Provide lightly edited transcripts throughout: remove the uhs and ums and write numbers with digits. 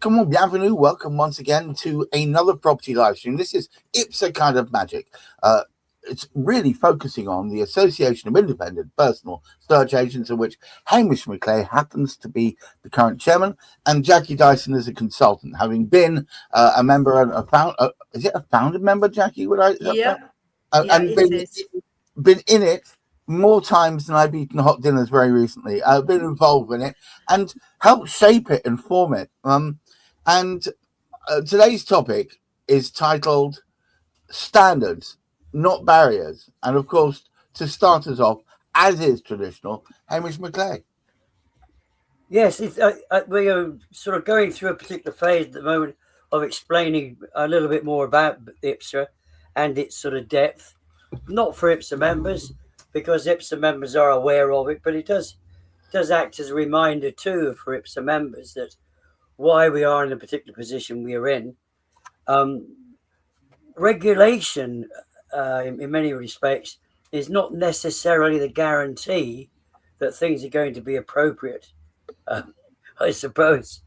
Come on, bienvenue. Welcome once again to another property live stream. This is IPSA kind of magic. It's really focusing on the Association of Independent Personal Search Agents, of which Hamish McClay happens to be the current chairman, and Jackie Dyson is a consultant, having been a member and is it a founding member, Jackie? Yeah, and been in it more times than I've eaten hot dinners very recently. I've been involved in it and helped shape it and form it. Today's topic is titled Standards, Not Barriers. And of course, to start us off, as is traditional, Hamish McClay. Yes, we are sort of going through a particular phase at the moment of explaining a little bit more about IPSA and its sort of depth. Not for IPSA members, because IPSA members are aware of it, but it does act as a reminder too for IPSA members that why we are in the particular position we are in. Regulation, in many respects, is not necessarily the guarantee that things are going to be appropriate. I suppose,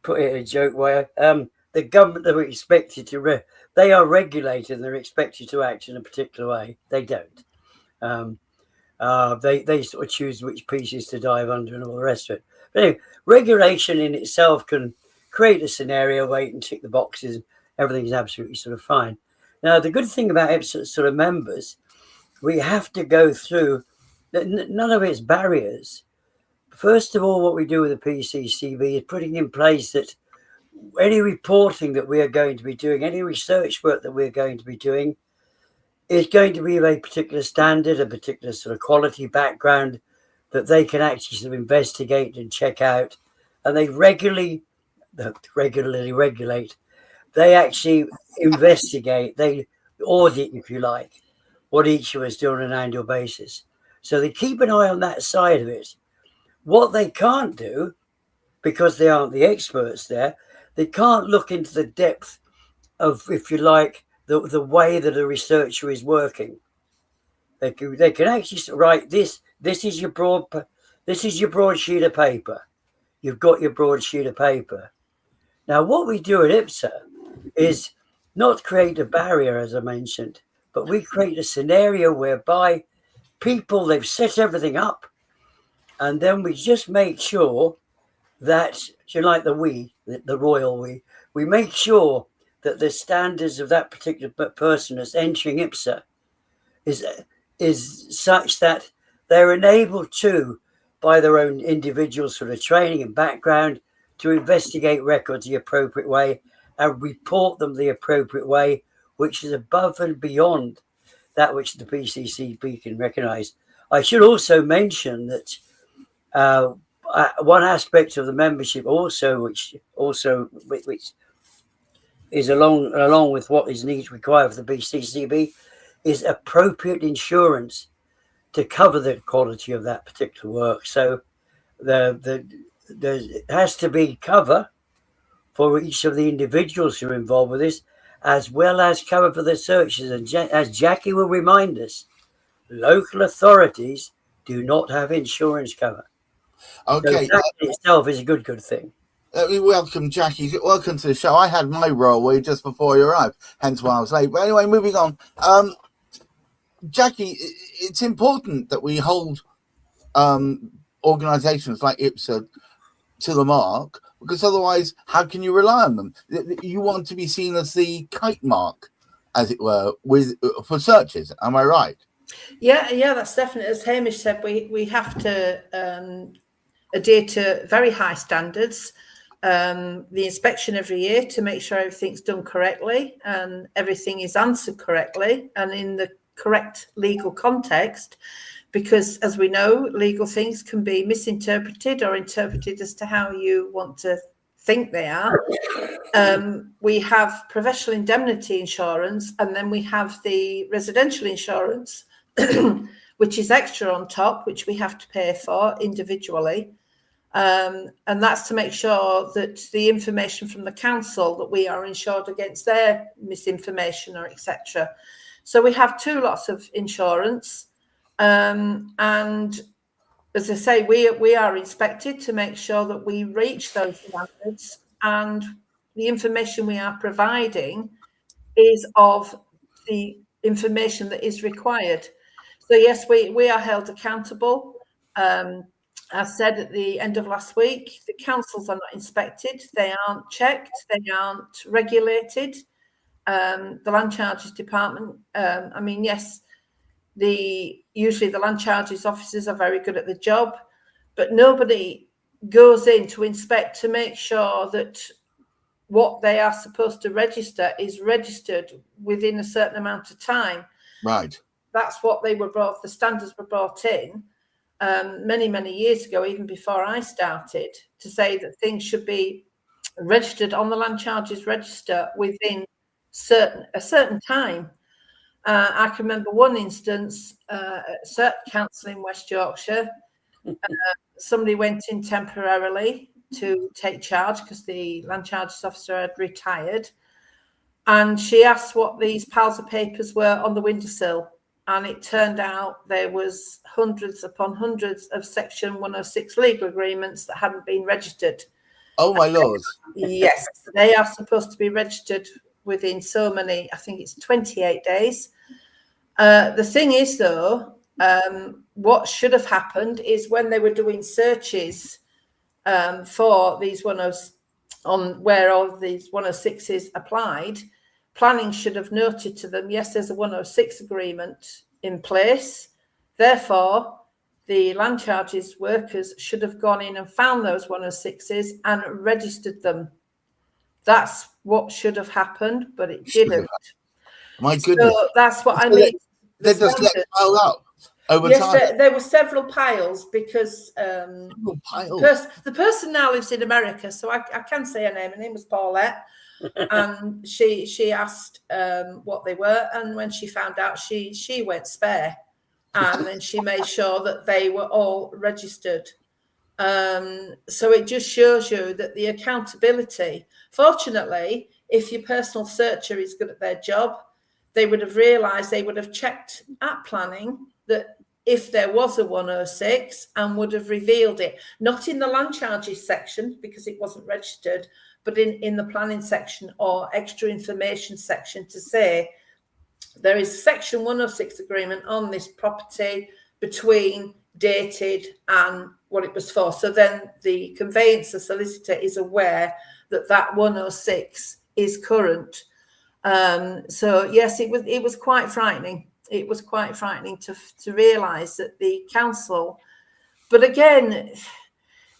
put it in a joke way, the government that are expected to, they are regulated and they're expected to act in a particular way. They don't. They sort of choose which pieces to dive under and all the rest of it. But anyway, regulation in itself can create a scenario where you can tick the boxes and everything's absolutely sort of fine. Now, the good thing about IPSA sort of members, we have to go through, none of its barriers. First of all, what we do with the PCCB is putting in place that any reporting that we are going to be doing, any research work that we're going to be doing, is going to be of a particular standard, a particular sort of quality background that they can actually sort of investigate and check out. And they regularly regulate. They actually investigate, they audit, if you like, what each of us do on an annual basis. So they keep an eye on that side of it. What they can't do, because they aren't the experts there, they can't look into the depth of, if you like, the way that a researcher is working. They can actually write this is your broad sheet of paper. You've got your broad sheet of paper. Now, what we do at IPSA is not create a barrier, as I mentioned, but we create a scenario whereby people, they've set everything up, and then we just make sure that, like the royal we make sure that the standards of that particular person that's entering IPSA is such that they're enabled to, by their own individual sort of training and background, to investigate records the appropriate way and report them the appropriate way, which is above and beyond that which the PCCB can recognise. I should also mention that one aspect of the membership also, which is along with what is required for the PCCB, is appropriate insurance to cover the quality of that particular work. So there has to be cover for each of the individuals who are involved with this, as well as cover for the searchers. And as Jackie will remind us, local authorities do not have insurance cover. Okay, so that in itself is a good thing. Welcome, Jackie. Welcome to the show. I had my role just before you arrived, hence why I was late. But anyway, moving on. Jackie, it's important that we hold organisations like IPSA to the mark, because otherwise, how can you rely on them? You want to be seen as the kite mark, as it were, for searches. Am I right? Yeah, that's definitely, as Hamish said, we have to adhere to very high standards. The inspection every year to make sure everything's done correctly and everything is answered correctly and in the correct legal context, because as we know, legal things can be misinterpreted or interpreted as to how you want to think they are. We have professional indemnity insurance, and then we have the residential insurance, which is extra on top, which we have to pay for individually. And that's to make sure that the information from the council, that we are insured against their misinformation or etc. So we have two lots of insurance, and as I say, we are inspected to make sure that we reach those standards, and the information we are providing is of the information that is required. So yes, we are held accountable. As said at the end of last week, the councils are not inspected, they aren't checked, they aren't regulated. The land charges department, I mean, yes, usually the land charges officers are very good at the job, but nobody goes in to inspect to make sure that what they are supposed to register is registered within a certain amount of time. Right. That's what the standards were brought in many years ago, even before I started, to say that things should be registered on the land charges register within a certain time. I can remember one instance at Cert Council in West Yorkshire. Somebody went in temporarily to take charge because the land charges officer had retired, and she asked what these piles of papers were on the windowsill, and it turned out there was hundreds upon hundreds of Section 106 legal agreements that hadn't been registered. Oh my lord. Yes, they are supposed to be registered within so many, I think it's 28 days. The thing is, though, what should have happened is when they were doing searches for these where all these 106s applied, planning should have noted to them, yes, there's a 106 agreement in place. Therefore, the land charges workers should have gone in and found those 106s and registered them. That's what should have happened, but it didn't. My goodness. So that's what I mean. They just let it pile up over time. There were several piles because the person now lives in America, so I can say her name. Her name was Paulette, and she asked what they were, and when she found out, she went spare, and then she made sure that they were all registered. So it just shows you that the accountability. Fortunately, if your personal searcher is good at their job, they would have realised, they would have checked at planning that if there was a 106 and would have revealed it, not in the land charges section because it wasn't registered, but in the planning section or extra information section to say there is a Section 106 agreement on this property between dated and what it was for. So then the conveyancer solicitor is aware that that 106 is current. So yes, it was quite frightening. It was quite frightening to realise that the council, but again,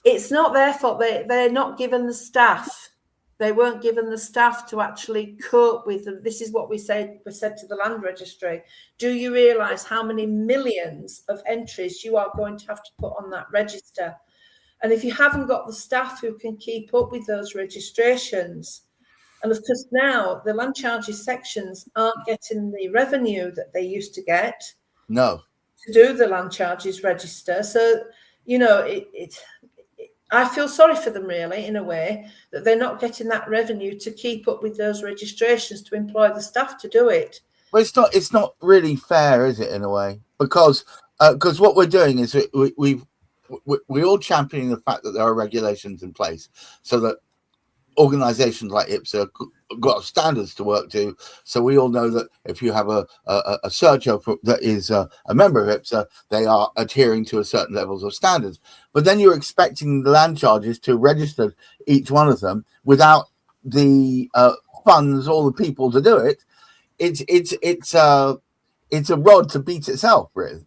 it's not their fault. They're not given the staff. They weren't given the staff to actually cope with them. This is what we said to the land registry. Do you realise how many millions of entries you are going to have to put on that register? And if you haven't got the staff who can keep up with those registrations, and of course now the land charges sections aren't getting the revenue that they used to get. No. To do the land charges register. So, you know, I feel sorry for them really in a way that they're not getting that revenue to keep up with those registrations to employ the staff to do it. Well, it's not really fair, is it, in a way? Because what we're doing is we're all championing the fact that there are regulations in place so that organizations like IPSA got standards to work to, so we all know that if you have a searcher that is a member of IPSA, they are adhering to a certain levels of standards. But then you're expecting the land charges to register each one of them without the funds or the people to do it. It's a rod to beat itself, really.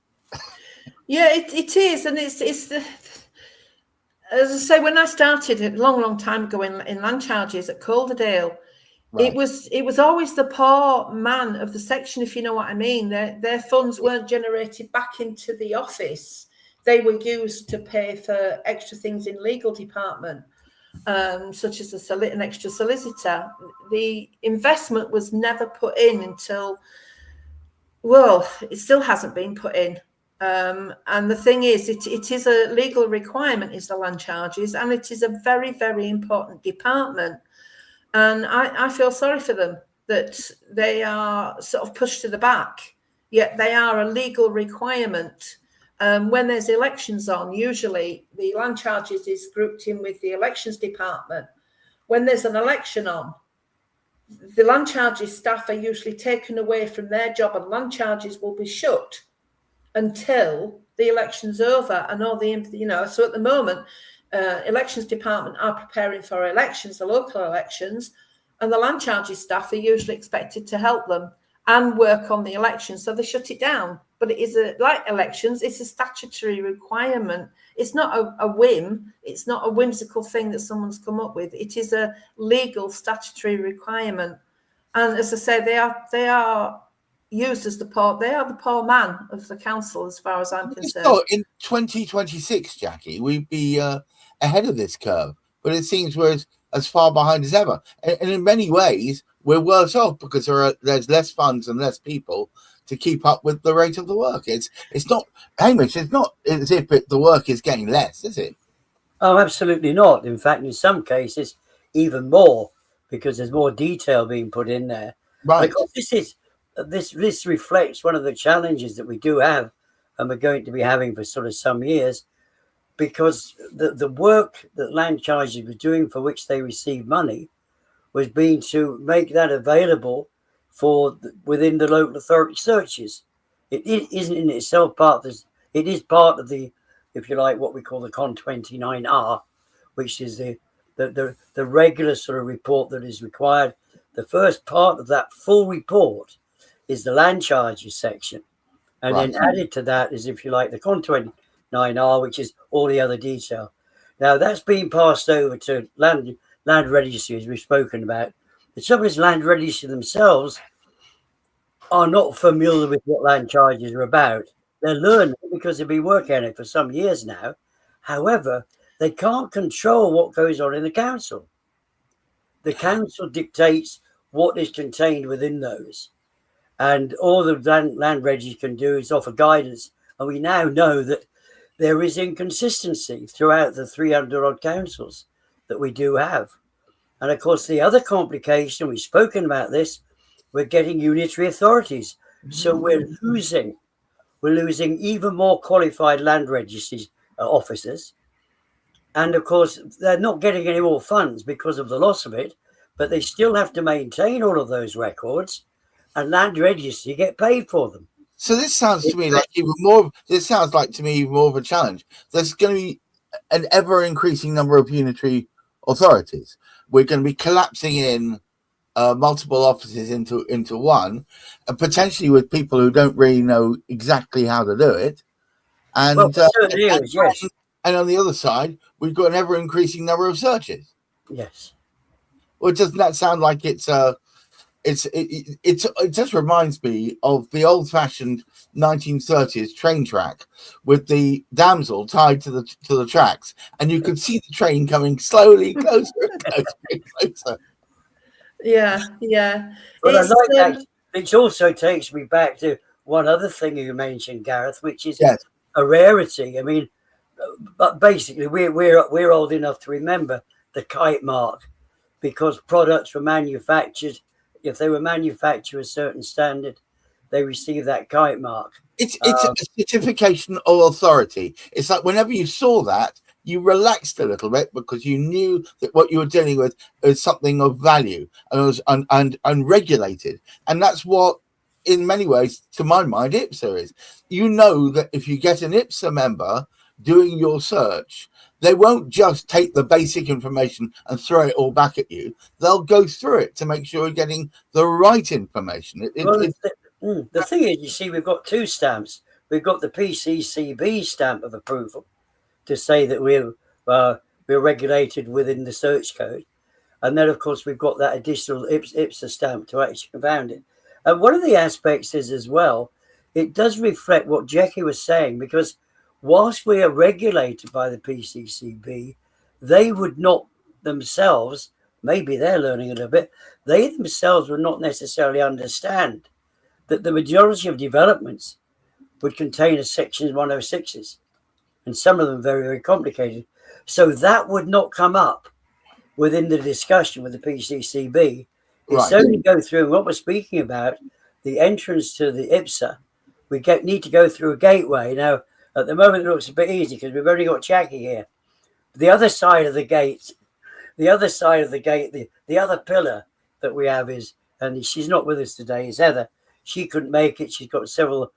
Yeah, it is, and it's the. As I say, when I started a long time ago in land charges at Calderdale, right, it was always the poor man of the section, if you know what I mean. Their funds weren't generated back into the office. They were used to pay for extra things in legal department, such as an extra solicitor. The investment was never put in until, well, it still hasn't been put in. And the thing is, it is a legal requirement, is the land charges, and it is a very, very important department. And I feel sorry for them that they are sort of pushed to the back, yet they are a legal requirement. when there's elections on, usually the land charges is grouped in with the elections department. When there's an election on, the land charges staff are usually taken away from their job, and land charges will be shut until the election's over and all the, so at the moment, elections department are preparing for elections, the local elections, and the land charges staff are usually expected to help them and work on the election. So they shut it down. But it is like elections, it's a statutory requirement. It's not a whim. It's not a whimsical thing that someone's come up with. It is a legal statutory requirement. And as I say, they are used as the poor man of the council, as far as I'm concerned. So in 2026, Jackie, we'd be ahead of this curve, but it seems we're as far behind as ever. And in many ways, we're worse off because there's less funds and less people to keep up with the rate of the work. It's not, Hamish, it's not as if the work is getting less, is it? Oh, absolutely not. In fact, in some cases, even more, because there's more detail being put in there. Right. Because this reflects one of the challenges that we do have, and we're going to be having for sort of some years, because the work that land charges were doing, for which they received money, was being to make that available for within the local authority searches. It isn't in itself part of this. It is part of the, if you like, what we call the Con 29R, which is the regular sort of report that is required. The first part of that full report is the land charges section, and Right. then added to that is, if you like, the Con 29R, which is all the other detail. Now that's being passed over to land registry, as we've spoken about. The trouble is, land registry themselves are not familiar with what land charges are about. They're learning because they've been working on it for some years now. However, they can't control what goes on in the council. The council dictates what is contained within those. And all the land registry can do is offer guidance. And we now know that there is inconsistency throughout the 300 odd councils that we do have. And of course, the other complication, we've spoken about this, we're getting unitary authorities. So we're losing even more qualified land registry officers. And of course, they're not getting any more funds because of the loss of it, but they still have to maintain all of those records, and land registry get paid for them. So this sounds to me like even more of a challenge. There's going to be an ever increasing number of unitary authorities. We're going to be collapsing in multiple offices into one, and potentially with people who don't really know exactly how to do it. And Yes. And on the other side, we've got an ever increasing number of searches. Yes. Well, doesn't that sound like it just reminds me of the old-fashioned 1930s train track with the damsel tied to the tracks, and you could see the train coming slowly closer and closer and closer. Yeah. But I like that. It also takes me back to one other thing you mentioned, Gareth, which is a rarity. I mean, but basically, we're old enough to remember the kite mark, because products were manufactured. If they were manufactured a certain standard, they received that kite mark. It's a certification of authority. It's like whenever you saw that, you relaxed a little bit because you knew that what you were dealing with is something of value and was unregulated. And that's what, in many ways, to my mind, IPSA is. You know that if you get an IPSA member doing your search, they won't just take the basic information and throw it all back at you. They'll go through it to make sure you're getting the right information. The thing is, you see, we've got two stamps. We've got the PCCB stamp of approval to say that we're regulated within the search code. And then, of course, we've got that additional IPSA stamp to actually compound it. And one of the aspects is, as well, it does reflect what Jackie was saying, because whilst we are regulated by the PCCB, they would not themselves, maybe they're learning a little bit, they themselves would not necessarily understand that the majority of developments would contain a section 106s, and some of them very, very complicated. So that would not come up within the discussion with the PCCB. It's only go through what we're speaking about, the entrance to the IPSA. We need to go through a gateway. Now, At the moment, it looks a bit easy because we've only got Jackie here. The other side of the gate, the other pillar that we have is, and she's not with us today, is Heather. She couldn't make it. She's got several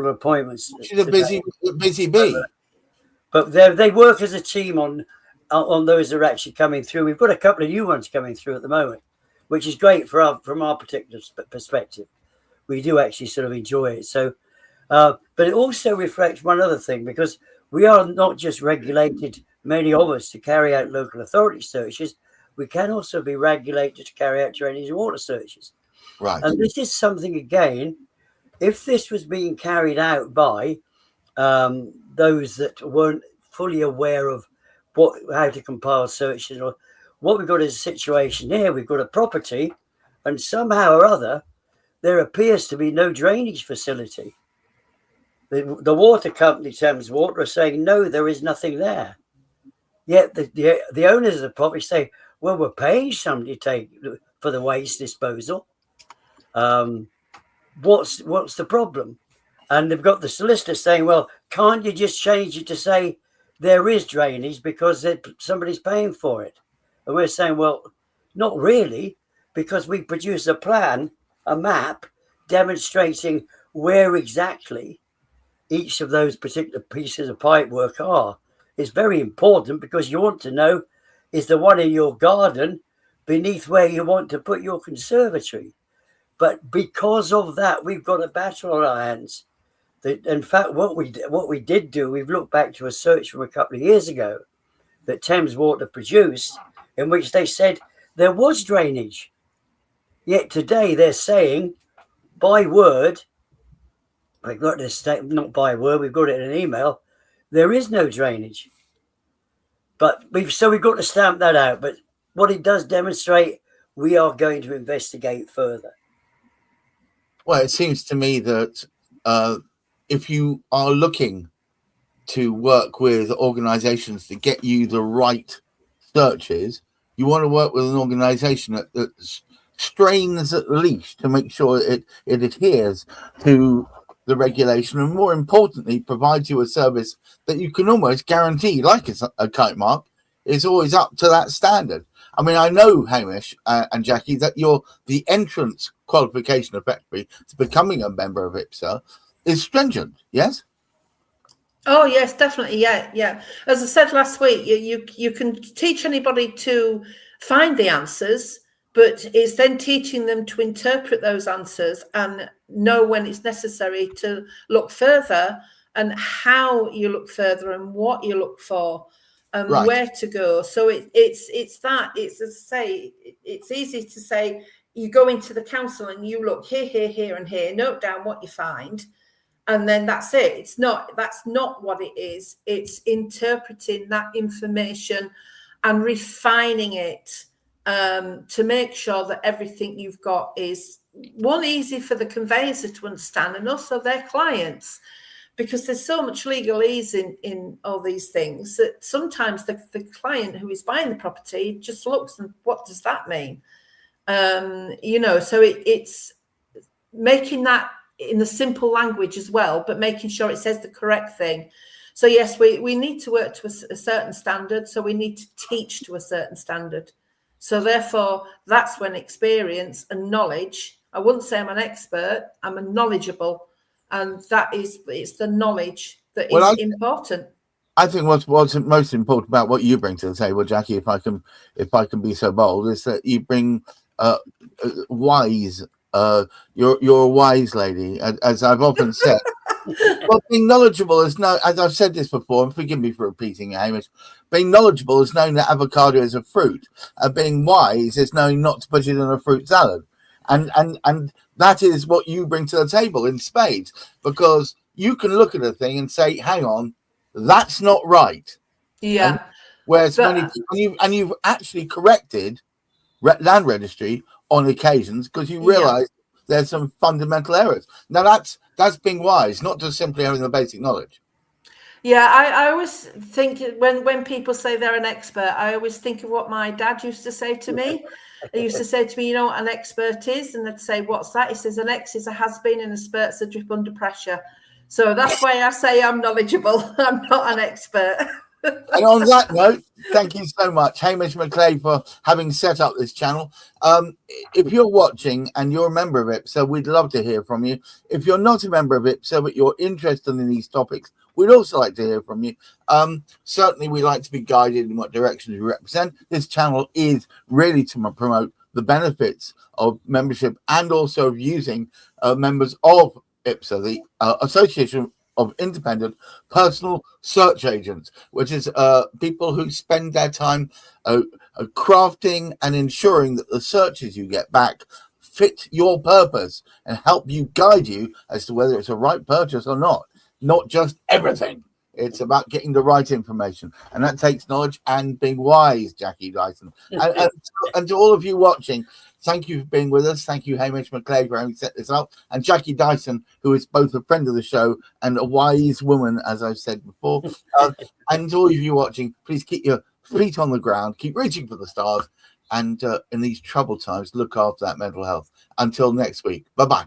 appointments. She's a busy bee. But they work as a team on those that are actually coming through. We've got a couple of new ones coming through at the moment, which is great from our particular perspective. We do actually sort of enjoy it. So, but it also reflects one other thing, because we are not just regulated, many of us, to carry out local authority searches. We can also be regulated to carry out drainage and water searches. Right. And this is something, again, if this was being carried out by those that weren't fully aware of how to compile searches, or what we've got is a situation here. We've got a property, and somehow or other, there appears to be no drainage facility. The water company, Thames Water, are saying, no, there is nothing there. Yet the owners of the property say, well, we're paying somebody for the waste disposal. What's the problem? And they've got the solicitor saying, well, can't you just change it to say there is drainage because somebody's paying for it? And we're saying, well, not really, because we produce a plan, a map, demonstrating where exactly each of those particular pieces of pipework are. It's very important, because you want to know, is the one in your garden beneath where you want to put your conservatory? But because of that, we've got a battle on our hands. In fact, what we did do, we've looked back to a search from a couple of years ago that Thames Water produced, in which they said there was drainage. Yet today they're saying, by word, we've got this statement, not by word, we've got it in an email, there is no drainage. But we've got to stamp that out. But what it does demonstrate, we are going to investigate further. Well, it seems to me that if you are looking to work with organizations to get you the right searches, you want to work with an organization that strains at least to make sure it adheres to the regulation, and more importantly, provides you a service that you can almost guarantee, like it's a kite mark, is always up to that standard. I mean, I know, Hamish and Jackie, that the entrance qualification effectively to becoming a member of IPSA is stringent, yes? Oh, yes, definitely. Yeah. As I said last week, you can teach anybody to find the answers, but it's then teaching them to interpret those answers and know when it's necessary to look further, and how you look further, and what you look for, and Right. where to go. So it's as I say, it's easy to say, you go into the council and you look here, and here, note down what you find, and then that's it. That's not what it is. It's interpreting that information and refining it to make sure that everything you've got is, one, easy for the conveyancer to understand, and also their clients, because there's so much legalese in all these things that sometimes the client who is buying the property just looks and, what does that mean? So it's making that in the simple language as well, but making sure it says the correct thing. So yes, we need to work to a certain standard. So we need to teach to a certain standard. So therefore, that's when experience and knowledge, I wouldn't say I'm an expert, I'm a knowledgeable. And it's the knowledge that is important. I think what's most important about what you bring to the table, Jackie, if I can be so bold, is that you bring wise. You're a wise lady, as I've often said. Well, being knowledgeable is as I've said this before, and forgive me for repeating it, Hamish. Being knowledgeable is knowing that avocado is a fruit. Being wise is knowing not to put it in a fruit salad, and that is what you bring to the table in spades, because you can look at a thing and say, "Hang on, that's not right." Yeah. And whereas you've actually corrected land registry on occasions because you realise there's some fundamental errors. Now that's being wise, not just simply having the basic knowledge. Yeah, I always think when people say they're an expert, I always think of what my dad used to say to me. He used to say to me, you know what an expert is? And I'd say, what's that? He says, an ex is a has-been and a spurt's a drip under pressure. So that's why I say I'm knowledgeable. I'm not an expert. And on that note, thank you so much, Hamish McClay, for having set up this channel. If you're watching and you're a member of IPSA, we'd love to hear from you. If you're not a member of IPSA, but you're interested in these topics, we'd also like to hear from you. Certainly, we like to be guided in what directions we represent. This channel is really to promote the benefits of membership and also of using members of IPSA, the Association of Independent Personal Search Agents, which is people who spend their time crafting and ensuring that the searches you get back fit your purpose and help you guide you as to whether it's a right purchase or not just everything. It's about getting the right information, and that takes knowledge and being wise, Jackie Dyson. And to all of you watching, thank you for being with us. Thank you, Hamish McClay, for having set this up. And Jackie Dyson, who is both a friend of the show and a wise woman, as I've said before. And to all of you watching, please keep your feet on the ground, keep reaching for the stars, and in these troubled times, look after that mental health. Until next week, bye-bye.